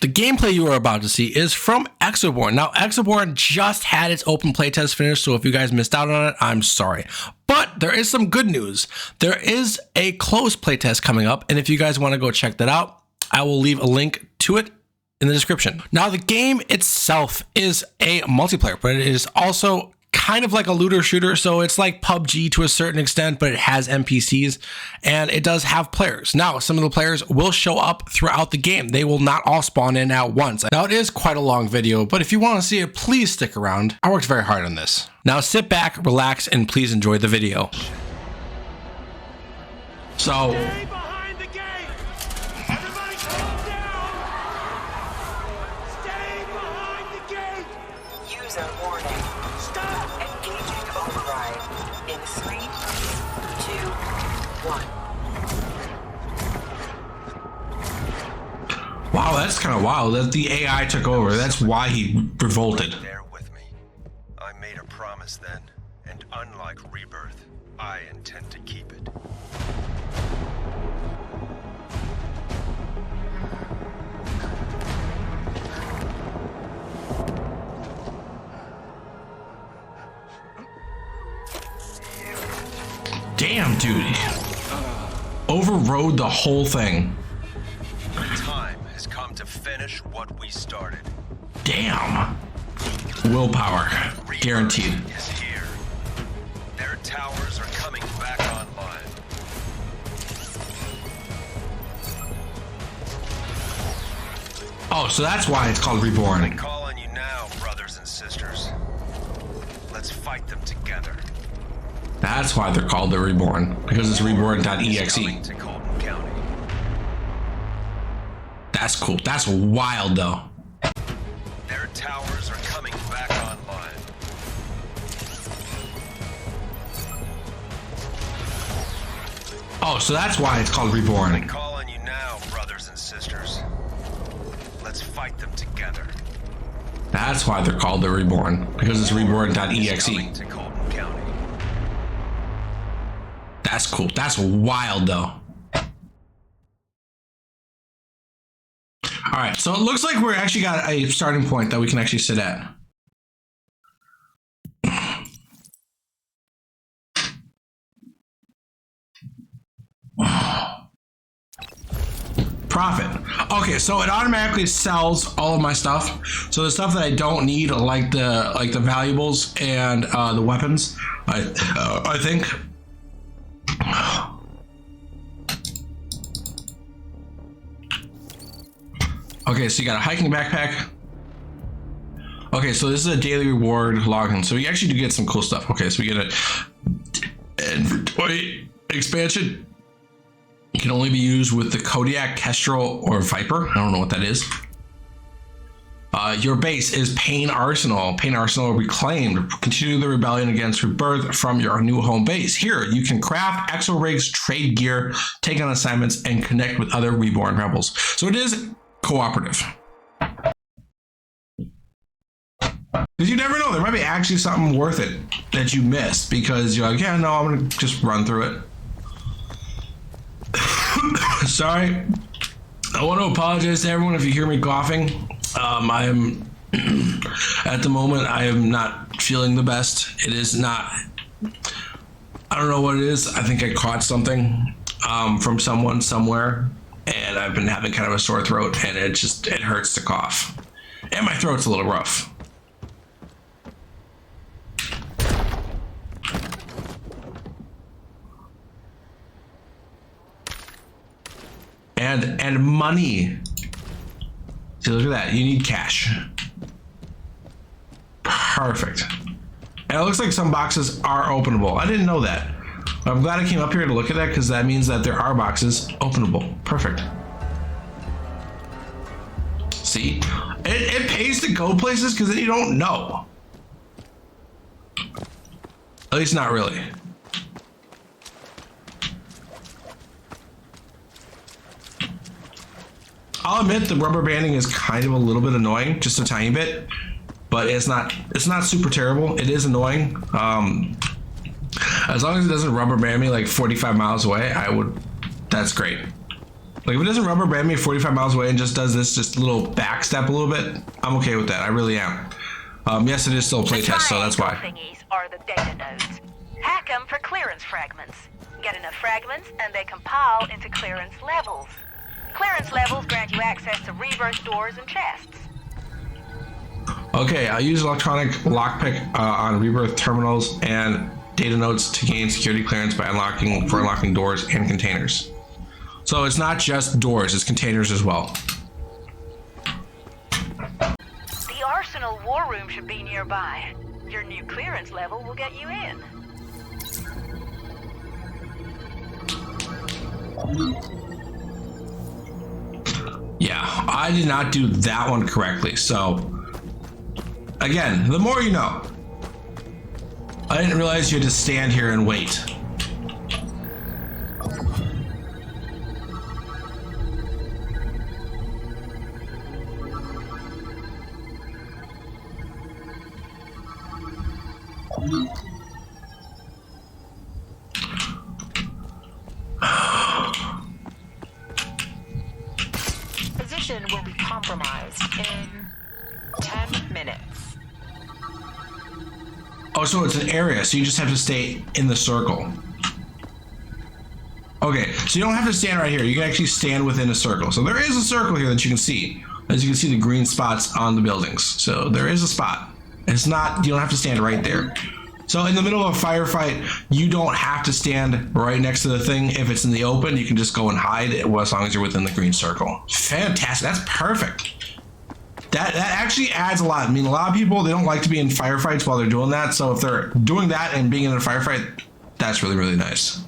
The gameplay you are about to see is from Exoborne. Now, Exoborne just had its open playtest finished, so if you guys missed out on it, I'm sorry. But there is some good news. There is a closed playtest coming up, and if you guys want to go check that out, I will leave a link to it in the description. Now, the game itself is a multiplayer, but it is also kind of like a looter shooter. So it's like PUBG to a certain extent, but it has NPCs and it does have players. Now, some of the players will show up throughout the game. They will not all spawn in at once. Now, it is quite a long video, but if you want to see it, please stick around. I worked very hard on this. Now, sit back, relax, and please enjoy the video. So, wow, that's kind of wild that the AI took over. That's why he revolted. Bear with me. I made a promise then, and unlike Rebirth, I intend to keep it. Damn, dude. Overrode the whole thing. Time has come to finish what we started. Damn. Willpower. Guaranteed. Is here. Their towers are coming back online. Oh, so that's why it's called Reborn. I call on you now, brothers and sisters. Let's fight them together. That's why they're called the Reborn, because it's reborn.exe. Coming to Colton County. That's cool. That's wild, though. Their towers are coming back online. Oh, so that's why it's called Reborn. I call on you now, brothers and sisters. Let's fight them together. That's why they're called the Reborn, because it's reborn.exe. Coming to Colton County. That's cool. That's wild, though. All right, so it looks like we're actually got a starting point that we can actually sit at. Profit. Okay, so it automatically sells all of my stuff. So the stuff that I don't need, like the valuables and the weapons, I think. Okay, so you got a hiking backpack. Okay, so this is a daily reward login. So you actually do get some cool stuff. Okay, so we get a inventory expansion. It can only be used with the Kodiak, Kestrel, or Viper. I don't know what that is. Your base is Pain Arsenal. Pain Arsenal reclaimed. Continue the rebellion against Rebirth from your new home base. Here, you can craft exo rigs, trade gear, take on assignments, and connect with other Reborn rebels. So it is cooperative. Because you never know, there might be actually something worth it that you missed because you're like, yeah, no, I'm gonna just run through it. Sorry. I want to apologize to everyone if you hear me coughing. I am at the moment I am not feeling the best. It is not, I don't know what it is. I think I caught something from someone somewhere, and I've been having kind of a sore throat, and it hurts to cough, and my throat's a little rough. And money. See, look at that. You need cash. Perfect. And it looks like some boxes are openable. I didn't know that. I'm glad I came up here to look at that because that means that there are boxes openable. Perfect. See? It pays to go places because then you don't know. At least not really. I'll admit the rubber banding is kind of a little bit annoying, just a tiny bit, but it's not super terrible. It is annoying. As long as it doesn't rubber band me like 45 miles away, that's great. Like if it doesn't rubber band me 45 miles away and just does this just little back step a little bit, I'm okay with that. I really am. Yes, it is still a playtest, so that's why. Thingies are the data nodes. Hack them for clearance fragments. Get enough fragments and they compile into clearance levels. Clearance levels grant you access to rebirth doors and chests. Okay, I use electronic lockpick on rebirth terminals and data nodes to gain security clearance by unlocking doors and containers. So it's not just doors, it's containers as well. The Arsenal war room should be nearby. Your new clearance level will get you in. Yeah, I did not do that one correctly. So, again, the more you know. I didn't realize you had to stand here and wait. Position will be compromised in 10 minutes. Oh, so it's an area, so you just have to stay in the circle. Okay, so you don't have to stand right here. You can actually stand within a circle. So there is a circle here that you can see. As you can see the green spots on the buildings. So there is a spot. It's not, you don't have to stand right there. So in the middle of a firefight, you don't have to stand right next to the thing. If it's in the open, you can just go and hide as long as you're within the green circle. Fantastic, that's perfect. That actually adds a lot. I mean, a lot of people, they don't like to be in firefights while they're doing that. So if they're doing that and being in a firefight, that's really, really nice.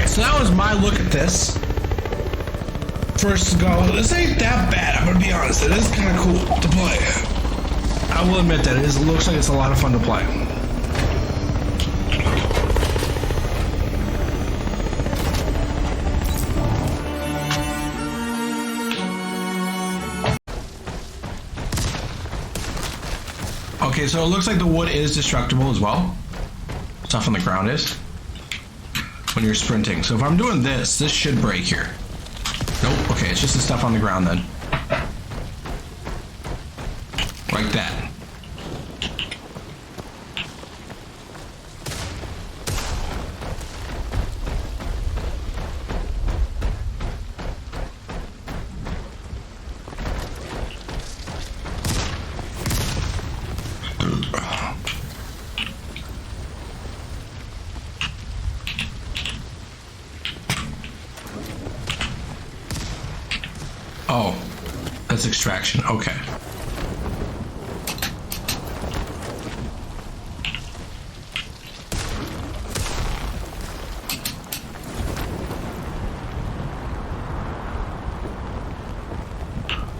So that was my look at this. First go, this ain't that bad, I'm gonna be honest. It is kind of cool to play. I will admit that it looks like it's a lot of fun to play. Okay, so it looks like the wood is destructible as well. Stuff on the ground is. When you're sprinting. So if I'm doing this, this should break here. Nope, okay, it's just the stuff on the ground then. Like that. Oh, that's extraction. Okay.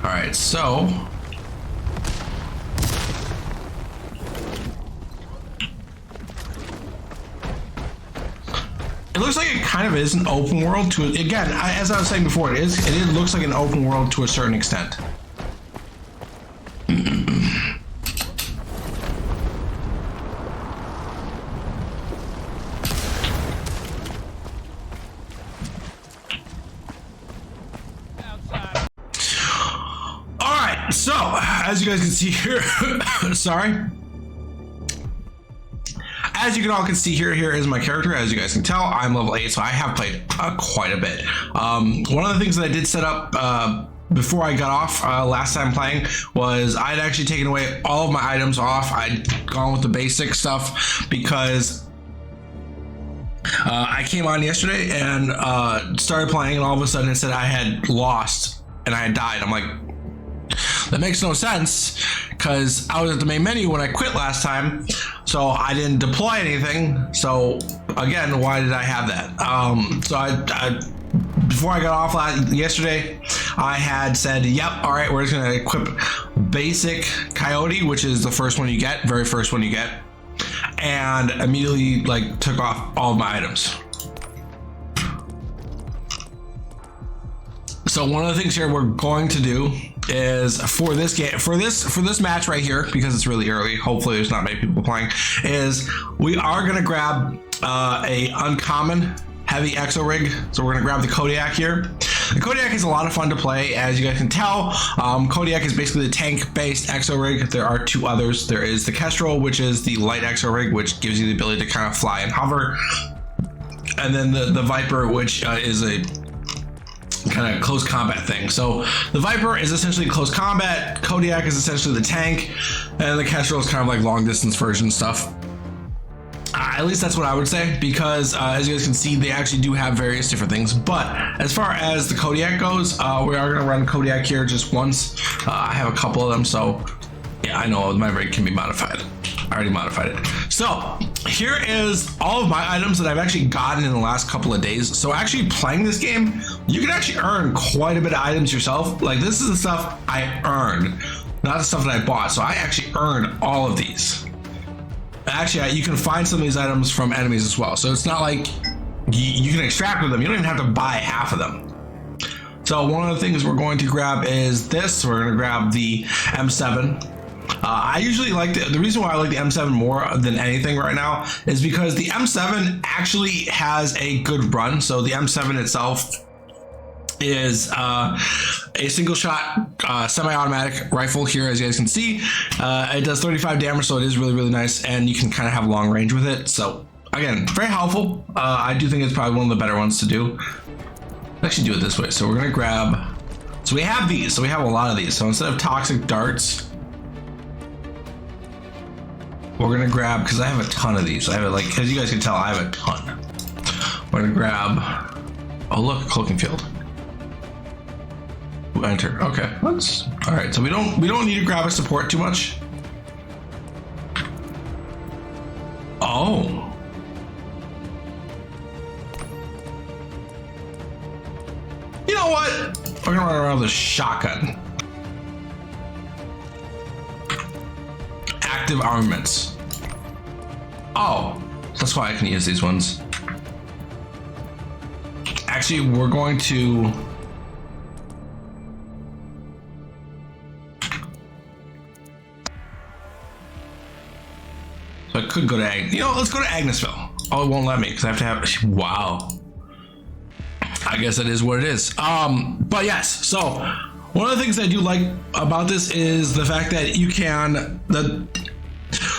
All right, so it looks like it kind of is an open world to, again, as I was saying before, it looks like an open world to a certain extent. as you guys can see here, sorry. As you can all see here is my character. As you guys can tell, I'm level 8, so I have played quite a bit. One of the things that I did set up before I got off last time playing was I'd actually taken away all of my items off. I'd gone with the basic stuff because I came on yesterday and started playing, and all of a sudden it said I had lost and I had died. I'm like, that makes no sense because I was at the main menu when I quit last time, so I didn't deploy anything. So again, why did I have that? So I before I got off yesterday, I had said, yep, all right, we're just gonna equip basic Coyote, which is the first one you get, very first one you get, and immediately like took off all of my items. So one of the things here we're going to do is for this game, for this match right here, because it's really early, hopefully there's not many people playing, is we are gonna grab a uncommon heavy exo rig. So we're gonna grab the Kodiak here. The Kodiak is a lot of fun to play, as you guys can tell. Kodiak is basically the tank-based exo rig. There are two others. There is the Kestrel, which is the light exo rig, which gives you the ability to kind of fly and hover, and then the Viper, which is a kind of close combat thing. So the Viper is essentially close combat, Kodiak is essentially the tank, and the Kestrel is kind of like long distance version stuff. At least that's what I would say, because as you guys can see, they actually do have various different things. But as far as the Kodiak goes, we are going to run Kodiak here just once. I have a couple of them, so yeah, I know my rig can be modified. I already modified it. So here is all of my items that I've actually gotten in the last couple of days. So actually playing this game, you can actually earn quite a bit of items yourself. Like, this is the stuff I earned, not the stuff that I bought. So I actually earned all of these. Actually, you can find some of these items from enemies as well. So it's not like you can extract with them. You don't even have to buy half of them. So one of the things we're going to grab is this. We're going to grab the M7. I usually like the reason why I like the M7 more than anything right now is because the M7 actually has a good run. So the M7 itself is a single shot semi-automatic rifle here, as you guys can see. It does 35 damage, so it is really, really nice, and you can kind of have long range with it. So again, very helpful. I do think it's probably one of the better ones to do. Let's actually do it this way. So we're gonna grab, so we have these, so we have a lot of these. So instead of toxic darts, we're gonna grab, because I have a ton of these. I have it, like, as you guys can tell, I have a ton. We're gonna grab, oh look, cloaking field. Enter. Okay, let's. All right, so we don't need to grab a support too much. Oh. You know what? We're gonna run around with a shotgun. Active armaments. Oh, that's why I can use these ones. Actually, we're going to. So I could go to let's go to Agnesville. Oh, it won't let me because I have to have. Wow. I guess that is what it is. But yes. So one of the things I do like about this is the fact that you can.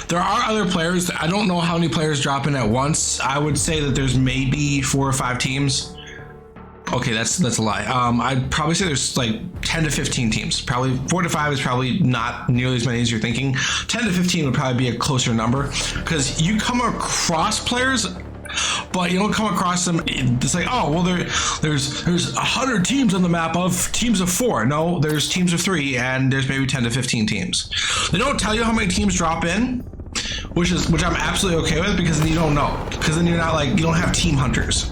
There are other players. I don't know how many players drop in at once. I would say that there's maybe 4 or 5 teams. Okay, that's a lie. I'd probably say there's like 10 to 15 teams. Probably 4 to 5 is probably not nearly as many as you're thinking. 10 to 15 would probably be a closer number, because you come across players, but you don't come across them. It's like, oh, well, there's 100 teams on the map of teams of 4. No, there's teams of 3, and there's maybe 10 to 15 teams. They don't tell you how many teams drop in, which I'm absolutely okay with, because then you don't know. Because then you're not like, you don't have team hunters.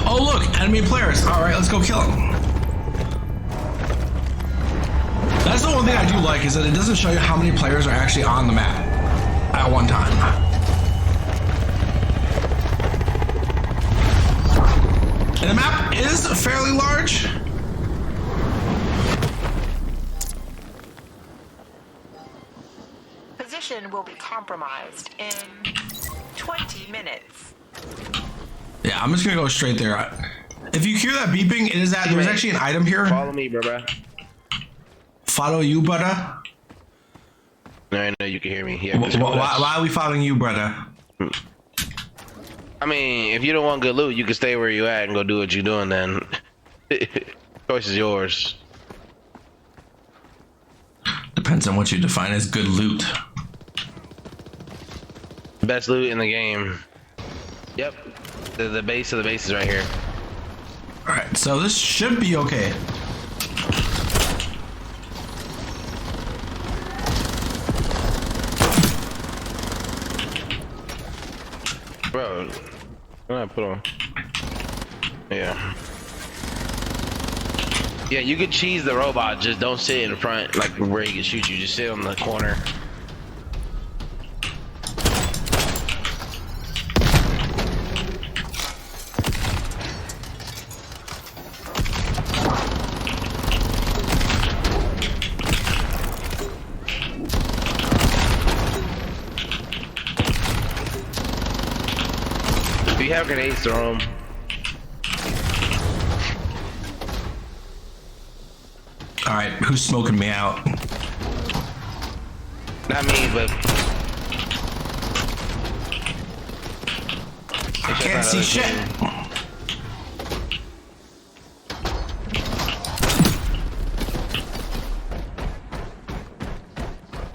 Oh look, enemy players. All right, let's go kill them. That's the one thing I do like, is that it doesn't show you how many players are actually on the map at one time. And the map is fairly large. Position will be compromised in 20 minutes. Yeah, I'm just gonna go straight there. If you hear that beeping, it is that there's actually an item here. Follow me, bro. follow you, brother? I know you can hear me. Yeah. Why are we following you, brother? I mean, if you don't want good loot, you can stay where you at and go do what you're doing. Then, choice is yours. Depends on what you define as good loot. Best loot in the game. Yep. The base of the base is right here. All right, so this should be okay. Bro, what did I put on? Yeah. Yeah, you could cheese the robot, just don't sit in front, like where he can shoot you. Just sit on the corner. If you have grenades, throw them. All right, who's smoking me out? Not me, but I can't see shit.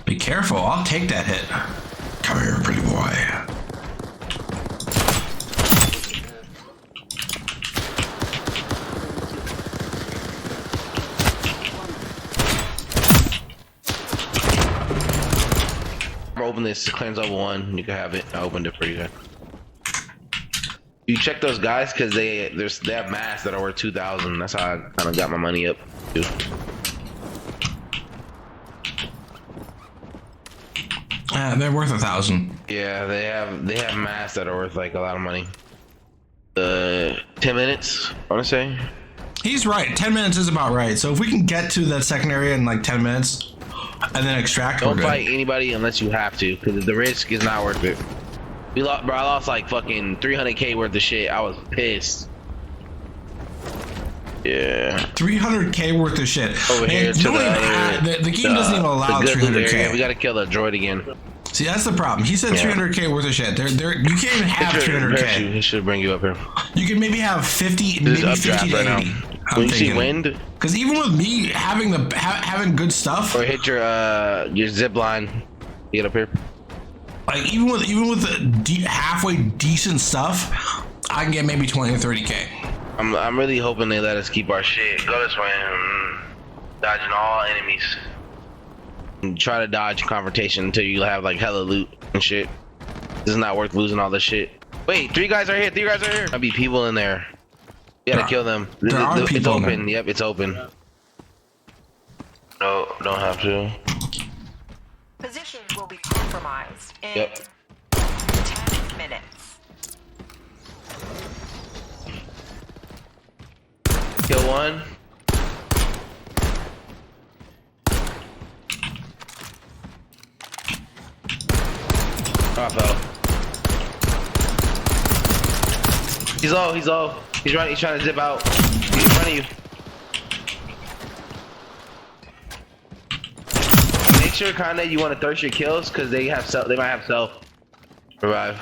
Be careful, I'll take that hit. Come here, pretty boy. open this. Clearance level 1. You can have it. I opened it for you. You check those guys because they have masks that are worth 2,000. That's how I kind of got my money up too. They're worth 1,000. Yeah, they have masks that are worth like a lot of money. 10 minutes, I want to say. He's right. 10 minutes is about right. So if we can get to that second area in like 10 minutes and then extract, don't we're good. fight anybody unless you have to, because the risk is not worth it. We lost, bro. I lost like fucking 300K worth of shit. I was pissed. Yeah. 300K worth of shit. Over here to the game doesn't even allow 300K. We gotta kill the droid again. See, that's the problem. He said 300K worth of shit. You can't even have 300K. He should bring you up here. You can maybe have 50, maybe 50 to 80. Right when you see wind, because even with me having good stuff, or hit your zip line, get up here. Like even with the halfway decent stuff, I can get maybe 20 or 30K. I'm really hoping they let us keep our shit. Go this way, dodging all enemies. And try to dodge confrontation until you have like hella loot and shit. This is not worth losing all this shit. Wait, 3 guys are here. 3 guys are here. Might be people in there. You gotta kill them. It's open. Yep, it's open. No, don't have to. Positions will be compromised in Yep. 10 minutes. Kill one. Oh, I fell. He's low. He's low. He's running. He's trying to zip out. He's in front of you. Make sure, kinda, you want to thirst your kills because they might have self revive.